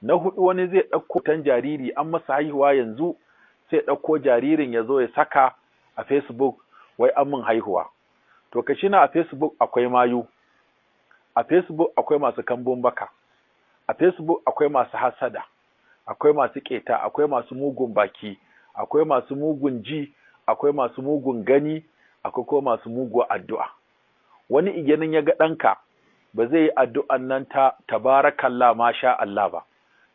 Na hudu wani zai ɗauko tan jariri an masa haihuwa yanzu sai ɗauko jaririn ya zo ya saka a Facebook wai an min haihuwa. To ka shi na a Facebook akwai mayu, a Facebook akwai masu kambun baka, a Facebook akwai masu hasada, akwai masu keta, akwai masu mugun baki, akwai masu mugun ji, akwai masu mugun gani, akwai kuma masu mugun addu'a. Wani igenin ya ga ɗanka ba zai yi addu'an nan ta tabarakallah masha Allah ba,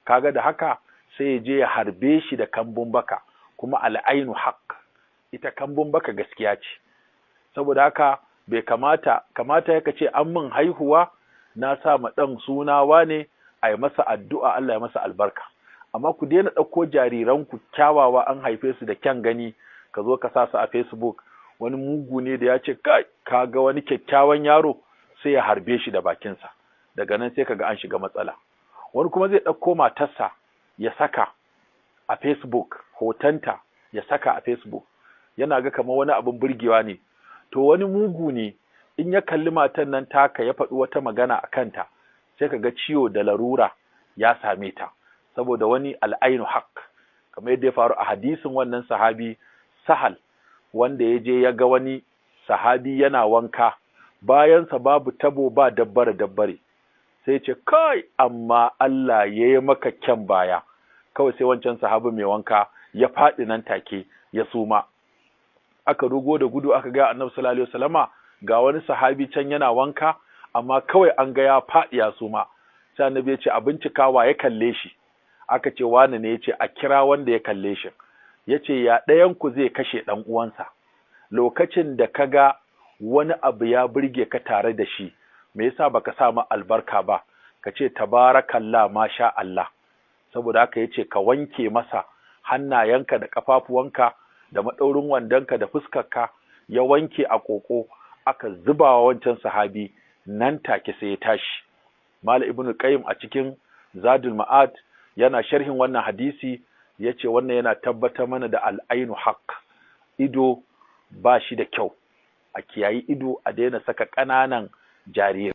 kaga da haka sai ya je ya harbe shi da kambun baka, kuma al'ainu haq, ita kambun baka gaskiya ce. Saboda haka bai kamata ya ce an min haihuwa na sa ma ɗan sunawa ne a yi masa addu'a Allah ya masa albarka. Amma ku daina ɗauko jariranku kyawawa an haife su da kyan gani ka zo ka sa su a Facebook. Wani mugu ne da ya ce kai ka ga wani kyakkyawan yaro sai ya harbe shi da bakinsa, daga nan sai ka ga an shiga matsala. Wani kuma zai ɗauko matarsa ya saka a Facebook, hotonta ya saka a Facebook, yana ga kamar wani abin burgewa ne. To wani mugu ne in ya kalli matan nan taka ya faɗi wata magana a kanta sai ka ga ciwo da larura ya same ta, saboda wani al'ainu haq, kamar yadda ya faru a hadisin wannan sahabi Sahal, wanda ya je ya ga wani sahabi yana wanka bayansa babu tabo ba dabbare sai ce kai amma Allah ya yi maka kyan baya. Kawai sai wancan sahabi mai wanka ya faɗi nan take ya suma. Aka rugo da gudu aka ga Annabi sallallahu alaihi wasallama ga wani sahabi can yana wanka amma kawai an ga ya faɗi ya suma. Sai Annabi ya ce a bincika wa ya kalle shi, aka ce wani ne, ya ce a kira wanda ya kalle shi. Ya ce ya ɗayan ku zai kashe ɗan uwansa lokacin da ka ga wani abu ya burge ka tare da shi, me yasa baka sa ma albarka ba, ka ce tabarakallah masha Allah. Saboda haka yace ka wanke masa hannayenka da kafafuwanka da madaurin wandonka da fuskarka, ya wanke a koko aka zuba wa wancan sahabi, nan take sai ya tashi. Malam Ibn Qayyim a cikin Zadul Ma'ad yana sharhin wannan hadisi yace wannan yana tabbatar mana da al'ainu haqq, ido ba shi da kyau, a kiyayi ido, a daina saka ƙananan jarirai.